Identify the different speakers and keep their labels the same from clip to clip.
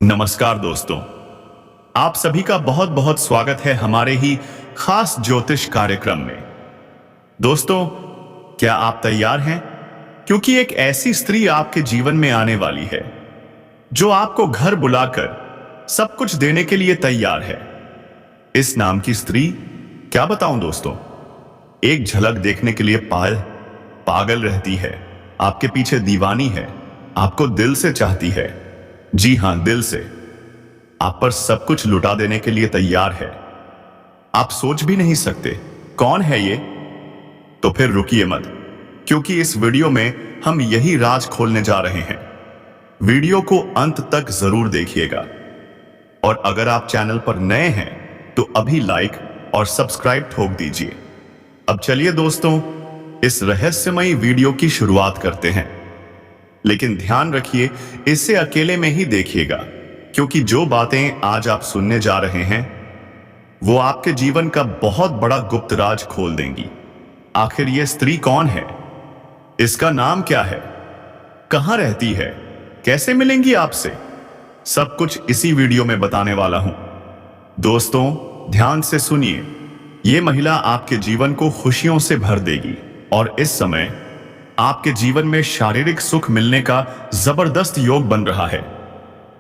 Speaker 1: नमस्कार दोस्तों, आप सभी का बहुत बहुत स्वागत है हमारे ही खास ज्योतिष कार्यक्रम में। दोस्तों, क्या आप तैयार हैं? क्योंकि एक ऐसी स्त्री आपके जीवन में आने वाली है जो आपको घर बुलाकर सब कुछ देने के लिए तैयार है। इस नाम की स्त्री, क्या बताऊं दोस्तों, एक झलक देखने के लिए पागल रहती है, आपके पीछे दीवानी है, आपको दिल से चाहती है। जी हां, दिल से। आप पर सब कुछ लुटा देने के लिए तैयार है। आप सोच भी नहीं सकते कौन है ये? तो फिर रुकिए मत, क्योंकि इस वीडियो में हम यही राज खोलने जा रहे हैं। वीडियो को अंत तक जरूर देखिएगा। और अगर आप चैनल पर नए हैं तो अभी लाइक और सब्सक्राइब ठोक दीजिए। अब चलिए दोस्तों, इस रहस्यमयी वीडियो की शुरुआत करते हैं। लेकिन ध्यान रखिए, इसे अकेले में ही देखिएगा, क्योंकि जो बातें आज आप सुनने जा रहे हैं वो आपके जीवन का बहुत बड़ा गुप्त राज खोल देंगी। आखिर ये स्त्री कौन है? इसका नाम क्या है? कहां रहती है? कैसे मिलेंगी आपसे? सब कुछ इसी वीडियो में बताने वाला हूं। दोस्तों, ध्यान से सुनिए। ये महिला आपके जीवन को खुशियों से भर देगी और इस समय आपके जीवन में शारीरिक सुख मिलने का जबरदस्त योग बन रहा है।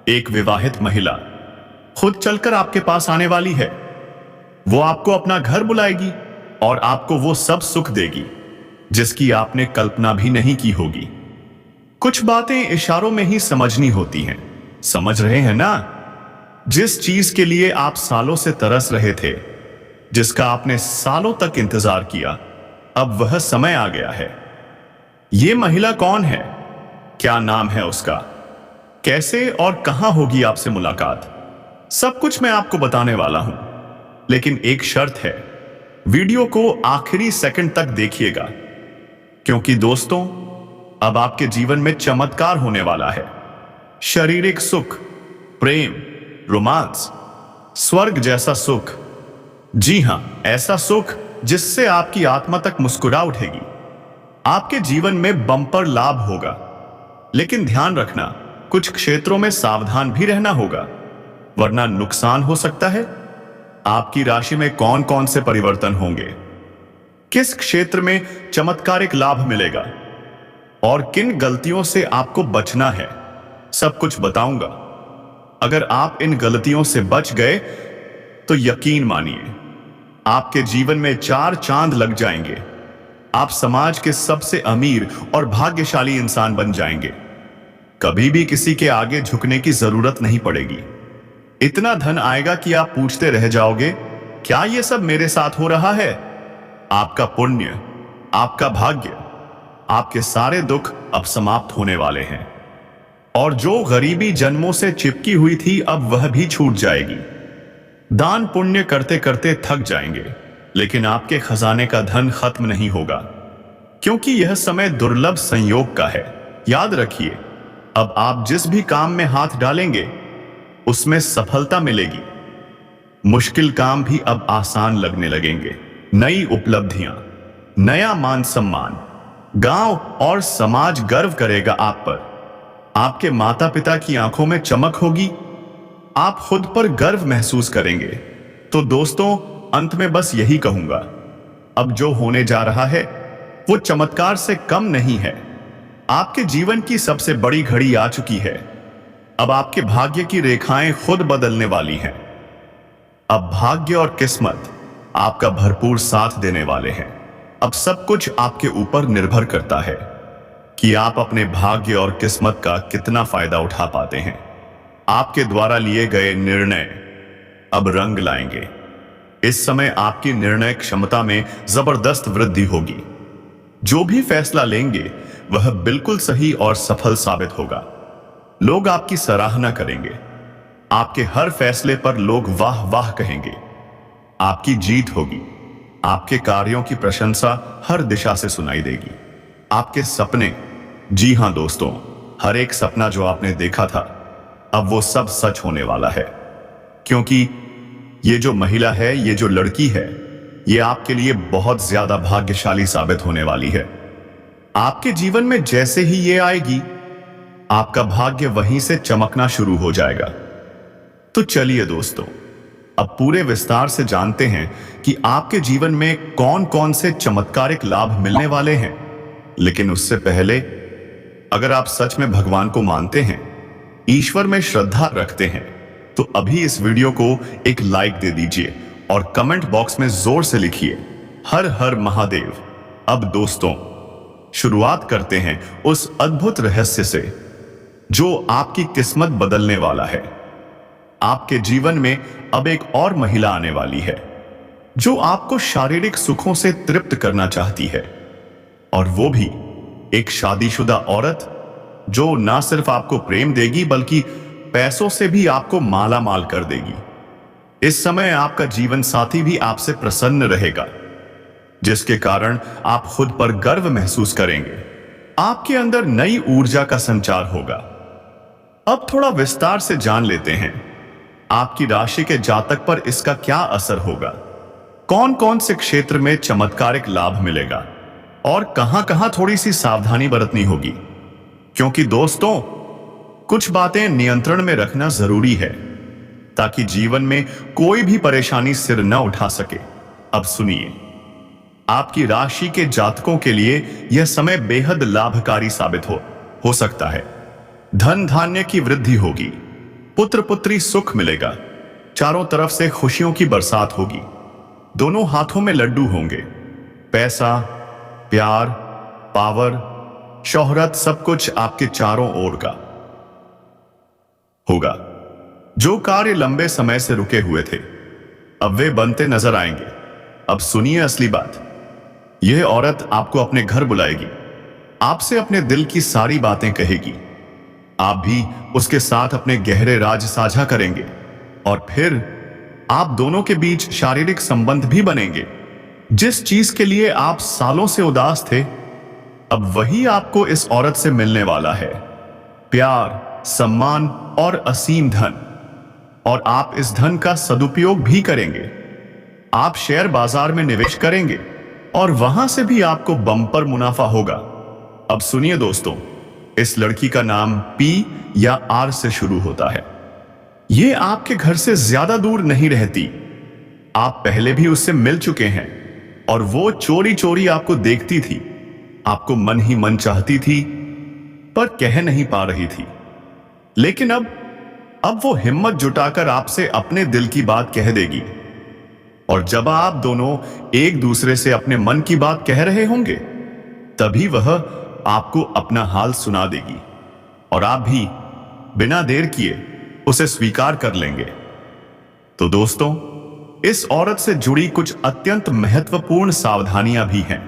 Speaker 1: एक विवाहित महिला खुद चलकर आपके पास आने वाली है। वो आपको अपना घर बुलाएगी और आपको वो सब सुख देगी जिसकी आपने कल्पना भी नहीं की होगी। कुछ बातें इशारों में ही समझनी होती हैं। समझ रहे हैं ना? जिस चीज के लिए आप सालों से तरस रहे थे, जिसका आपने सालों तक इंतजार किया, अब वह समय आ गया है। ये महिला कौन है? क्या नाम है उसका? कैसे और कहां होगी आपसे मुलाकात? सब कुछ मैं आपको बताने वाला हूं। लेकिन एक शर्त है, वीडियो को आखिरी सेकंड तक देखिएगा, क्योंकि दोस्तों, अब आपके जीवन में चमत्कार होने वाला है। शारीरिक सुख, प्रेम, रोमांस, स्वर्ग जैसा सुख। जी हां, ऐसा सुख जिससे आपकी आत्मा तक मुस्कुरा उठेगी। आपके जीवन में बम्पर लाभ होगा। लेकिन ध्यान रखना, कुछ क्षेत्रों में सावधान भी रहना होगा, वरना नुकसान हो सकता है। आपकी राशि में कौन कौन से परिवर्तन होंगे, किस क्षेत्र में चमत्कारिक लाभ मिलेगा और किन गलतियों से आपको बचना है, सब कुछ बताऊंगा। अगर आप इन गलतियों से बच गए तो यकीन मानिए, आपके जीवन में 4 चांद लग जाएंगे। आप समाज के सबसे अमीर और भाग्यशाली इंसान बन जाएंगे। कभी भी किसी के आगे झुकने की जरूरत नहीं पड़ेगी। इतना धन आएगा कि आप पूछते रह जाओगे, क्या यह सब मेरे साथ हो रहा है? आपका पुण्य, आपका भाग्य, आपके सारे दुख अब समाप्त होने वाले हैं। और जो गरीबी जन्मों से चिपकी हुई थी, अब वह भी छूट जाएगी। दान पुण्य करते करते थक जाएंगे, लेकिन आपके खजाने का धन खत्म नहीं होगा, क्योंकि यह समय दुर्लभ संयोग का है। याद रखिए, अब आप जिस भी काम में हाथ डालेंगे उसमें सफलता मिलेगी। मुश्किल काम भी अब आसान लगने लगेंगे। नई उपलब्धियां, नया मान सम्मान, गांव और समाज गर्व करेगा आप पर। आपके माता पिता की आंखों में चमक होगी। आप खुद पर गर्व महसूस करेंगे। तो दोस्तों, अंत में बस यही कहूंगा, अब जो होने जा रहा है वो चमत्कार से कम नहीं है। आपके जीवन की सबसे बड़ी घड़ी आ चुकी है। अब आपके भाग्य की रेखाएं खुद बदलने वाली हैं। अब भाग्य और किस्मत आपका भरपूर साथ देने वाले हैं। अब सब कुछ आपके ऊपर निर्भर करता है कि आप अपने भाग्य और किस्मत का कितना फायदा उठा पाते हैं। आपके द्वारा लिए गए निर्णय अब रंग लाएंगे। इस समय आपकी निर्णय क्षमता में जबरदस्त वृद्धि होगी। जो भी फैसला लेंगे वह बिल्कुल सही और सफल साबित होगा। लोग आपकी सराहना करेंगे। आपके हर फैसले पर लोग वाह वाह कहेंगे। आपकी जीत होगी। आपके कार्यों की प्रशंसा हर दिशा से सुनाई देगी। आपके सपने, जी हां दोस्तों, हर एक सपना जो आपने देखा था, अब वो सब सच होने वाला है। क्योंकि ये जो महिला है, ये जो लड़की है, ये आपके लिए बहुत ज्यादा भाग्यशाली साबित होने वाली है। आपके जीवन में जैसे ही ये आएगी, आपका भाग्य वहीं से चमकना शुरू हो जाएगा। तो चलिए दोस्तों, अब पूरे विस्तार से जानते हैं कि आपके जीवन में कौन कौन से चमत्कारिक लाभ मिलने वाले हैं। लेकिन उससे पहले, अगर आप सच में भगवान को मानते हैं, ईश्वर में श्रद्धा रखते हैं, तो अभी इस वीडियो को एक लाइक दे दीजिए और कमेंट बॉक्स में जोर से लिखिए हर हर महादेव। अब दोस्तों, शुरुआत करते हैं उस अद्भुत रहस्य से जो आपकी किस्मत बदलने वाला है। आपके जीवन में अब एक और महिला आने वाली है जो आपको शारीरिक सुखों से तृप्त करना चाहती है, और वो भी एक शादीशुदा औरत जो ना सिर्फ आपको प्रेम देगी बल्कि पैसों से भी आपको माला माल कर देगी। इस समय आपका जीवन साथी भी आपसे प्रसन्न रहेगा, जिसके कारण आप खुद पर गर्व महसूस करेंगे। आपके अंदर नई ऊर्जा का संचार होगा। अब थोड़ा विस्तार से जान लेते हैं आपकी राशि के जातक पर इसका क्या असर होगा, कौन कौन से क्षेत्र में चमत्कारिक लाभ मिलेगा और कहां कहां थोड़ी सी सावधानी बरतनी होगी। क्योंकि दोस्तों, कुछ बातें नियंत्रण में रखना जरूरी है ताकि जीवन में कोई भी परेशानी सिर न उठा सके। अब सुनिए, आपकी राशि के जातकों के लिए यह समय बेहद लाभकारी साबित हो सकता है। धन धान्य की वृद्धि होगी, पुत्र पुत्री सुख मिलेगा, चारों तरफ से खुशियों की बरसात होगी, दोनों हाथों में लड्डू होंगे। पैसा, प्यार, पावर, शोहरत, सब कुछ आपके चारों ओर का होगा। जो कार्य लंबे समय से रुके हुए थे, अब वे बनते नजर आएंगे। अब सुनिए असली बात। यह औरत आपको अपने घर बुलाएगी, आपसे अपने दिल की सारी बातें कहेगी, आप भी उसके साथ अपने गहरे राज साझा करेंगे, और फिर आप दोनों के बीच शारीरिक संबंध भी बनेंगे। जिस चीज के लिए आप सालों से उदास थे, अब वही आपको इस औरत से मिलने वाला है। प्यार, सम्मान और असीम धन। और आप इस धन का सदुपयोग भी करेंगे। आप शेयर बाजार में निवेश करेंगे और वहां से भी आपको बम्पर मुनाफा होगा। अब सुनिए दोस्तों, इस लड़की का नाम पी या आर से शुरू होता है। यह आपके घर से ज्यादा दूर नहीं रहती। आप पहले भी उससे मिल चुके हैं और वो चोरी चोरी आपको देखती थी, आपको मन ही मन चाहती थी पर कह नहीं पा रही थी। लेकिन अब वो हिम्मत जुटाकर आपसे अपने दिल की बात कह देगी, और जब आप दोनों एक दूसरे से अपने मन की बात कह रहे होंगे, तभी वह आपको अपना हाल सुना देगी और आप भी बिना देर किए उसे स्वीकार कर लेंगे। तो दोस्तों, इस औरत से जुड़ी कुछ अत्यंत महत्वपूर्ण सावधानियां भी हैं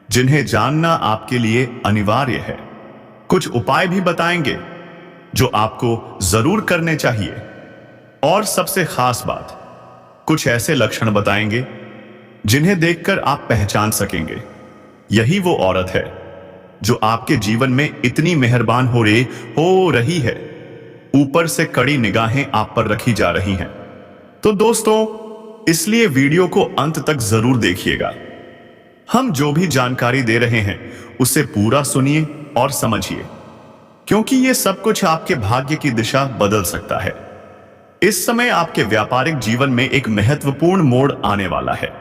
Speaker 1: जिन्हें जानना आपके लिए अनिवार्य है। कुछ उपाय भी बताएंगे जो आपको जरूर करने चाहिए, और सबसे खास बात, कुछ ऐसे लक्षण बताएंगे जिन्हें देखकर आप पहचान सकेंगे यही वो औरत है जो आपके जीवन में इतनी मेहरबान हो रही है। ऊपर से कड़ी निगाहें आप पर रखी जा रही हैं। तो दोस्तों, इसलिए वीडियो को अंत तक जरूर देखिएगा। हम जो भी जानकारी दे रहे हैं उसे पूरा सुनिए और समझिए, क्योंकि यह सब कुछ आपके भाग्य की दिशा बदल सकता है। इस समय आपके व्यापारिक जीवन में एक महत्वपूर्ण मोड़ आने वाला है।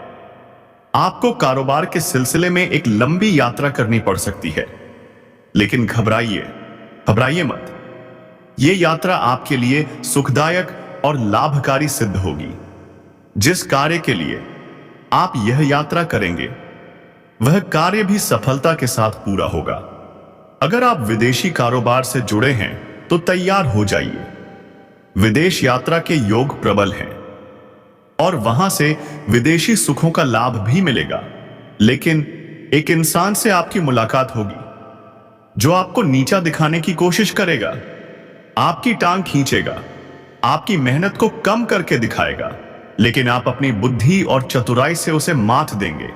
Speaker 1: आपको कारोबार के सिलसिले में एक लंबी यात्रा करनी पड़ सकती है, लेकिन घबराइए मत। यह यात्रा आपके लिए सुखदायक और लाभकारी सिद्ध होगी। जिस कार्य के लिए आप यह यात्रा करेंगे, वह कार्य भी सफलता के साथ पूरा होगा। अगर आप विदेशी कारोबार से जुड़े हैं तो तैयार हो जाइए। विदेश यात्रा के योग प्रबल हैं और वहां से विदेशी सुखों का लाभ भी मिलेगा। लेकिन एक इंसान से आपकी मुलाकात होगी जो आपको नीचा दिखाने की कोशिश करेगा, आपकी टांग खींचेगा, आपकी मेहनत को कम करके दिखाएगा, लेकिन आप अपनी बुद्धि और चतुराई से उसे मात देंगे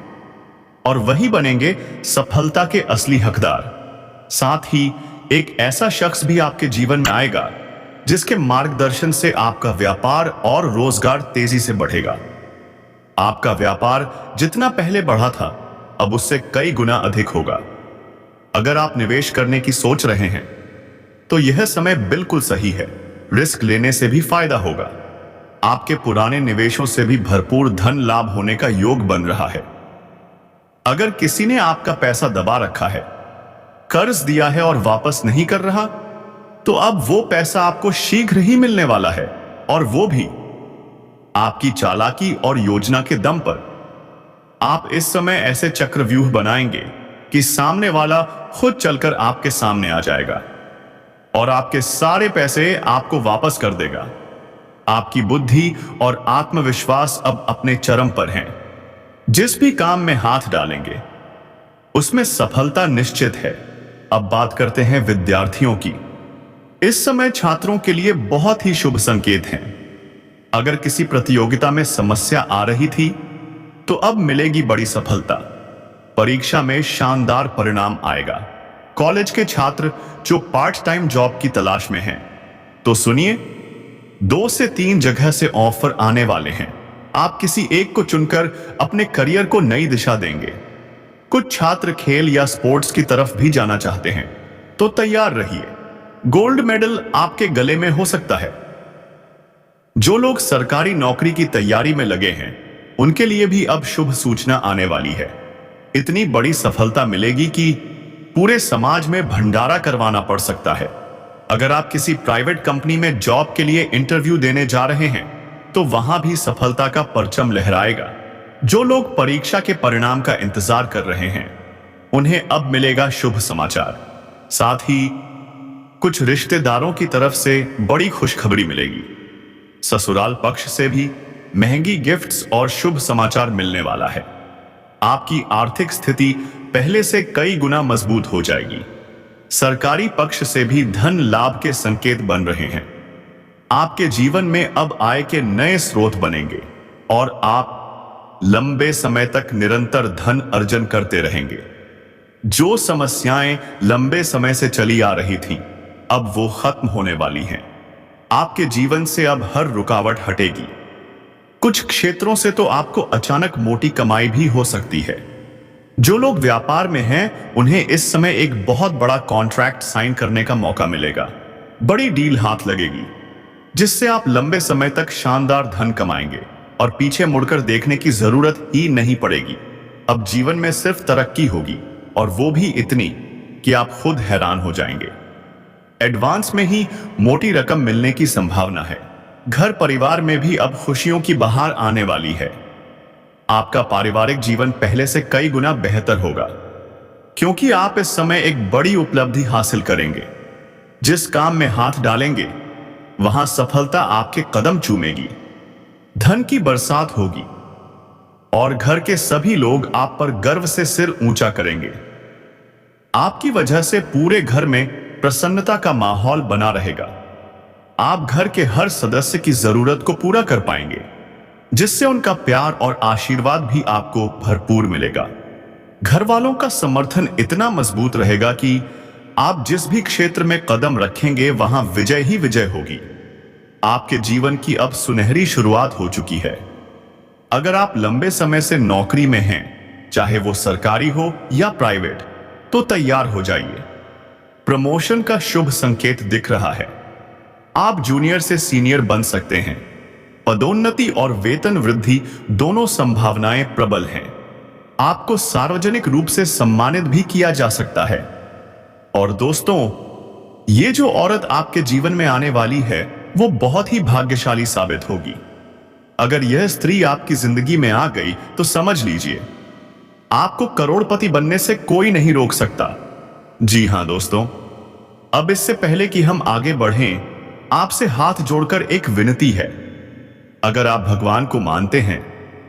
Speaker 1: और वही बनेंगे सफलता के असली हकदार। साथ ही एक ऐसा शख्स भी आपके जीवन में आएगा जिसके मार्गदर्शन से आपका व्यापार और रोजगार तेजी से बढ़ेगा। आपका व्यापार जितना पहले बढ़ा था, अब उससे कई गुना अधिक होगा। अगर आप निवेश करने की सोच रहे हैं तो यह समय बिल्कुल सही है। रिस्क लेने से भी फायदा होगा। आपके पुराने निवेशों से भी भरपूर धन लाभ होने का योग बन रहा है। अगर किसी ने आपका पैसा दबा रखा है, कर्ज दिया है और वापस नहीं कर रहा, तो अब वो पैसा आपको शीघ्र ही मिलने वाला है, और वो भी आपकी चालाकी और योजना के दम पर। आप इस समय ऐसे चक्रव्यूह बनाएंगे कि सामने वाला खुद चलकर आपके सामने आ जाएगा और आपके सारे पैसे आपको वापस कर देगा। आपकी बुद्धि और आत्मविश्वास अब अपने चरम पर हैं। जिस भी काम में हाथ डालेंगे उसमें सफलता निश्चित है। अब बात करते हैं विद्यार्थियों की। इस समय छात्रों के लिए बहुत ही शुभ संकेत हैं। अगर किसी प्रतियोगिता में समस्या आ रही थी तो अब मिलेगी बड़ी सफलता। परीक्षा में शानदार परिणाम आएगा। कॉलेज के छात्र जो पार्ट टाइम जॉब की तलाश में हैं, तो सुनिए, 2 से 3 जगह से ऑफर आने वाले हैं। आप किसी एक को चुनकर अपने करियर को नई दिशा देंगे। कुछ छात्र खेल या स्पोर्ट्स की तरफ भी जाना चाहते हैं, तो तैयार रहिए। गोल्ड मेडल आपके गले में हो सकता है। जो लोग सरकारी नौकरी की तैयारी में लगे हैं, उनके लिए भी अब शुभ सूचना आने वाली है। इतनी बड़ी सफलता मिलेगी कि पूरे समाज में भंडारा करवाना पड़ सकता है। अगर आप किसी प्राइवेट कंपनी में जॉब के लिए इंटरव्यू देने जा रहे हैं, तो वहां भी सफलता का परचम लहराएगा। जो लोग परीक्षा के परिणाम का इंतजार कर रहे हैं, उन्हें अब मिलेगा शुभ समाचार। साथ ही कुछ रिश्तेदारों की तरफ से बड़ी खुशखबरी मिलेगी। ससुराल पक्ष से भी महंगी गिफ्ट्स और शुभ समाचार मिलने वाला है। आपकी आर्थिक स्थिति पहले से कई गुना मजबूत हो जाएगी। सरकारी पक्ष से भी धन लाभ के संकेत बन रहे हैं। आपके जीवन में अब आय के नए स्रोत बनेंगे और आप लंबे समय तक निरंतर धन अर्जन करते रहेंगे। जो समस्याएं लंबे समय से चली आ रही थीं, अब वो खत्म होने वाली हैं। आपके जीवन से अब हर रुकावट हटेगी। कुछ क्षेत्रों से तो आपको अचानक मोटी कमाई भी हो सकती है। जो लोग व्यापार में हैं, उन्हें इस समय एक बहुत बड़ा कॉन्ट्रैक्ट साइन करने का मौका मिलेगा। बड़ी डील हाथ लगेगी, जिससे आप लंबे समय तक शानदार धन कमाएंगे और पीछे मुड़कर देखने की जरूरत ही नहीं पड़ेगी। अब जीवन में सिर्फ तरक्की होगी, और वो भी इतनी कि आप खुद हैरान हो जाएंगे। एडवांस में ही मोटी रकम मिलने की संभावना है। घर परिवार में भी अब खुशियों की बहार आने वाली है। आपका पारिवारिक जीवन पहले से कई गुना बेहतर होगा, क्योंकि आप इस समय एक बड़ी उपलब्धि हासिल करेंगे। जिस काम में हाथ डालेंगे, वहां सफलता आपके कदम चूमेगी। धन की बरसात होगी और घर के सभी लोग आप पर गर्व से सिर ऊंचा करेंगे। आपकी वजह से पूरे घर में प्रसन्नता का माहौल बना रहेगा। आप घर के हर सदस्य की जरूरत को पूरा कर पाएंगे, जिससे उनका प्यार और आशीर्वाद भी आपको भरपूर मिलेगा। घर वालों का समर्थन इतना मजबूत रहेगा कि आप जिस भी क्षेत्र में कदम रखेंगे, वहां विजय ही विजय होगी। आपके जीवन की अब सुनहरी शुरुआत हो चुकी है। अगर आप लंबे समय से नौकरी में हैं, चाहे वो सरकारी हो या प्राइवेट, तो तैयार हो जाइए। प्रमोशन का शुभ संकेत दिख रहा है। आप जूनियर से सीनियर बन सकते हैं। पदोन्नति और वेतन वृद्धि दोनों संभावनाएं प्रबल हैं। आपको सार्वजनिक रूप से सम्मानित भी किया जा सकता है। और दोस्तों, ये जो औरत आपके जीवन में आने वाली है, वो बहुत ही भाग्यशाली साबित होगी। अगर यह स्त्री आपकी जिंदगी में आ गई, तो समझ लीजिए, आपको करोड़पति बनने से कोई नहीं रोक सकता। जी हां दोस्तों, अब इससे पहले कि हम आगे बढ़ें, आपसे हाथ जोड़कर एक विनती है। अगर आप भगवान को मानते हैं,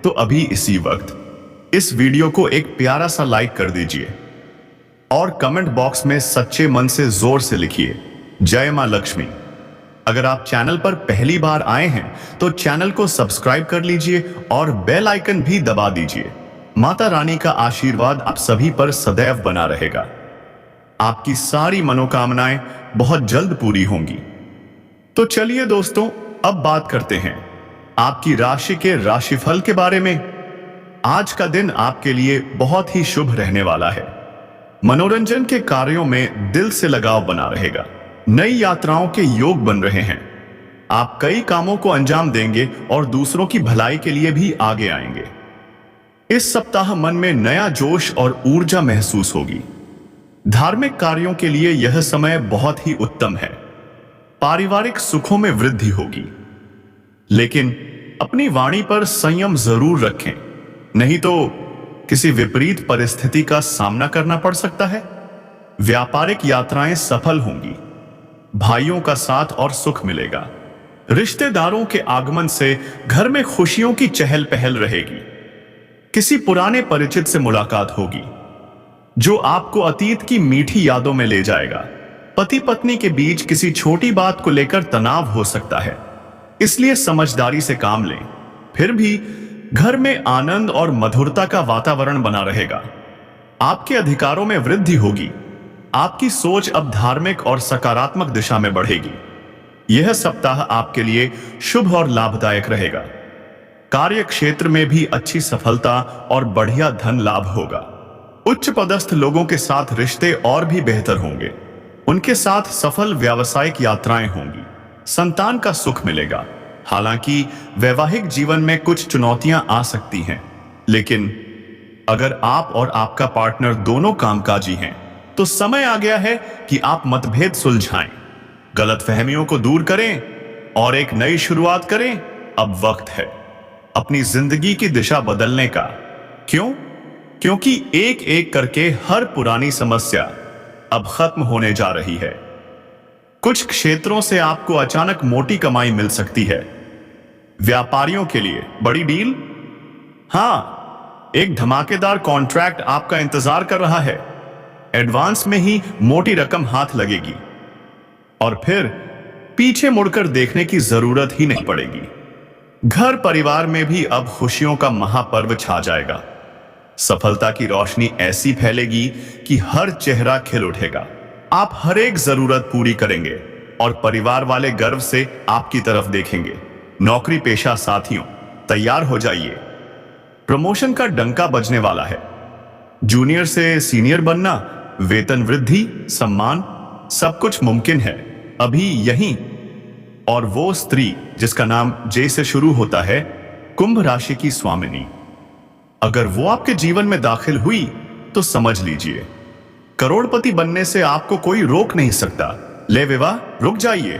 Speaker 1: तो अभी इसी वक्त इस वीडियो को एक प्यारा सा लाइक कर दीजिए और कमेंट बॉक्स में सच्चे मन से जोर से लिखिए, जय मां लक्ष्मी। अगर आप चैनल पर पहली बार आए हैं, तो चैनल को सब्सक्राइब कर लीजिए और बेल आइकन भी दबा दीजिए। माता रानी का आशीर्वाद आप सभी पर सदैव बना रहेगा। आपकी सारी मनोकामनाएं बहुत जल्द पूरी होंगी। तो चलिए दोस्तों, अब बात करते हैं आपकी राशि के राशिफल के बारे में। आज का दिन आपके लिए बहुत ही शुभ रहने वाला है। मनोरंजन के कार्यों में दिल से लगाव बना रहेगा। नई यात्राओं के योग बन रहे हैं। आप कई कामों को अंजाम देंगे और दूसरों की भलाई के लिए भी आगे आएंगे। इस सप्ताह मन में नया जोश और ऊर्जा महसूस होगी। धार्मिक कार्यों के लिए यह समय बहुत ही उत्तम है। पारिवारिक सुखों में वृद्धि होगी, लेकिन अपनी वाणी पर संयम जरूर रखें, नहीं तो किसी विपरीत परिस्थिति का सामना करना पड़ सकता है। व्यापारिक यात्राएं सफल होंगी, भाइयों का साथ और सुख मिलेगा। रिश्तेदारों के आगमन से घर में खुशियों की चहल पहल रहेगी। किसी पुराने परिचित से मुलाकात होगी जो आपको अतीत की मीठी यादों में ले जाएगा। पति पत्नी के बीच किसी छोटी बात को लेकर तनाव हो सकता है, इसलिए समझदारी से काम लें। फिर भी घर में आनंद और मधुरता का वातावरण बना रहेगा। आपके अधिकारों में वृद्धि होगी। आपकी सोच अब धार्मिक और सकारात्मक दिशा में बढ़ेगी। यह सप्ताह आपके लिए शुभ और लाभदायक रहेगा। कार्य क्षेत्र में भी अच्छी सफलता और बढ़िया धन लाभ होगा। उच्च पदस्थ लोगों के साथ रिश्ते और भी बेहतर होंगे। उनके साथ सफल व्यावसायिक यात्राएं होंगी। संतान का सुख मिलेगा। हालांकि वैवाहिक जीवन में कुछ चुनौतियां आ सकती हैं, लेकिन अगर आप और आपका पार्टनर दोनों कामकाजी हैं, तो समय आ गया है कि आप मतभेद सुलझाएं, गलतफहमियों को दूर करें और एक नई शुरुआत करें। अब वक्त है अपनी जिंदगी की दिशा बदलने का। क्यों? क्योंकि एक एक करके हर पुरानी समस्या अब खत्म होने जा रही है। कुछ क्षेत्रों से आपको अचानक मोटी कमाई मिल सकती है। व्यापारियों के लिए बड़ी डील, हां, एक धमाकेदार कॉन्ट्रैक्ट आपका इंतजार कर रहा है। एडवांस में ही मोटी रकम हाथ लगेगी और फिर पीछे मुड़कर देखने की जरूरत ही नहीं पड़ेगी। घर परिवार में भी अब खुशियों का महापर्व छा जाएगा। सफलता की रोशनी ऐसी फैलेगी कि हर चेहरा खिल उठेगा। आप हर एक जरूरत पूरी करेंगे और परिवार वाले गर्व से आपकी तरफ देखेंगे। नौकरी पेशा साथियों, तैयार हो जाइए। प्रमोशन का डंका बजने वाला है। जूनियर से सीनियर बनना, वेतन वृद्धि, सम्मान, सब कुछ मुमकिन है अभी यहीं। और वो स्त्री जिसका नाम जे से शुरू होता है, कुंभ राशि की स्वामिनी, अगर वो आपके जीवन में दाखिल हुई तो समझ लीजिए करोड़पति बनने से आपको कोई रोक नहीं सकता। ले विवाह, रुक जाइए।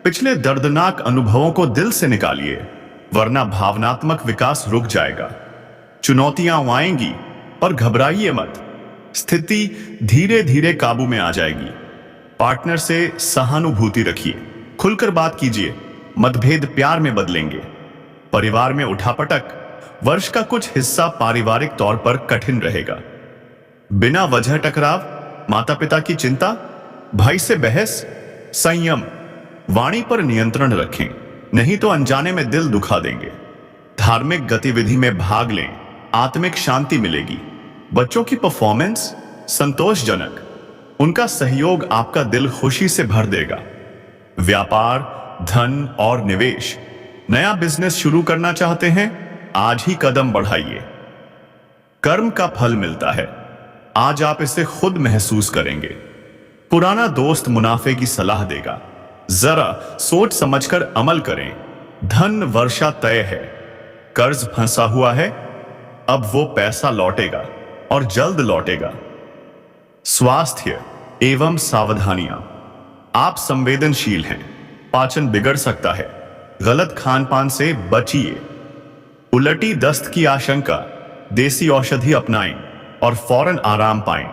Speaker 1: पिछले दर्दनाक अनुभवों को दिल से निकालिए, वरना भावनात्मक विकास रुक जाएगा। चुनौतियां आएंगी पर घबराइए मत। स्थिति धीरे धीरे काबू में आ जाएगी। पार्टनर से सहानुभूति रखिए, खुलकर बात कीजिए। मतभेद प्यार में बदलेंगे। परिवार में उठापटक, वर्ष का कुछ हिस्सा पारिवारिक तौर पर कठिन रहेगा। बिना वजह टकराव, माता पिता की चिंता, भाई से बहस, संयम, वाणी पर नियंत्रण रखें, नहीं तो अनजाने में दिल दुखा देंगे। धार्मिक गतिविधि में भाग लें, आत्मिक शांति मिलेगी। बच्चों की परफॉर्मेंस संतोषजनक, उनका सहयोग आपका दिल खुशी से भर देगा। व्यापार, धन और निवेश, नया बिजनेस शुरू करना चाहते हैं, आज ही कदम बढ़ाइए। कर्म का फल मिलता है, आज आप इसे खुद महसूस करेंगे। पुराना दोस्त मुनाफे की सलाह देगा, जरा सोच समझकर अमल करें। धन वर्षा तय है। कर्ज फंसा हुआ है, अब वो पैसा लौटेगा और जल्द लौटेगा। स्वास्थ्य एवं सावधानियां, आप संवेदनशील हैं, पाचन बिगड़ सकता है, गलत खान पान से बचिए। उलटी दस्त की आशंका, देसी औषधि अपनाएं और फौरन आराम पाएं।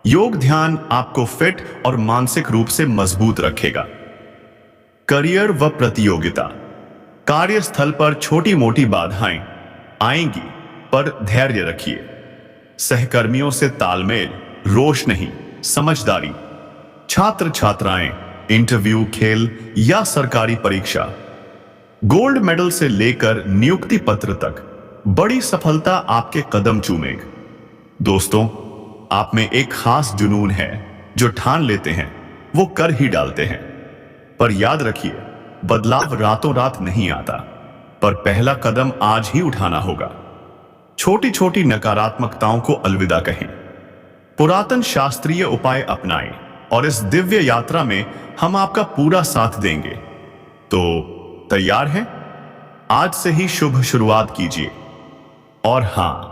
Speaker 1: योग ध्यान आपको फिट और मानसिक रूप से मजबूत रखेगा। करियर व प्रतियोगिता, कार्यस्थल पर छोटी मोटी बाधाएं आएंगी, पर धैर्य रखिए। सहकर्मियों से तालमेल, रोष नहीं, समझदारी। छात्र छात्राएं, इंटरव्यू, खेल या सरकारी परीक्षा, गोल्ड मेडल से लेकर नियुक्ति पत्र तक बड़ी सफलता आपके कदम चूमेगी। दोस्तों, आप में एक खास जुनून है, जो ठान लेते हैं वो कर ही डालते हैं। पर याद रखिए, बदलाव रातों रात नहीं आता, पर पहला कदम आज ही उठाना होगा। छोटी छोटी नकारात्मकताओं को अलविदा कहें, पुरातन शास्त्रीय उपाय अपनाएं और इस दिव्य यात्रा में हम आपका पूरा साथ देंगे। तो तैयार हैं? आज से ही शुभ शुरुआत कीजिए। और हाँ,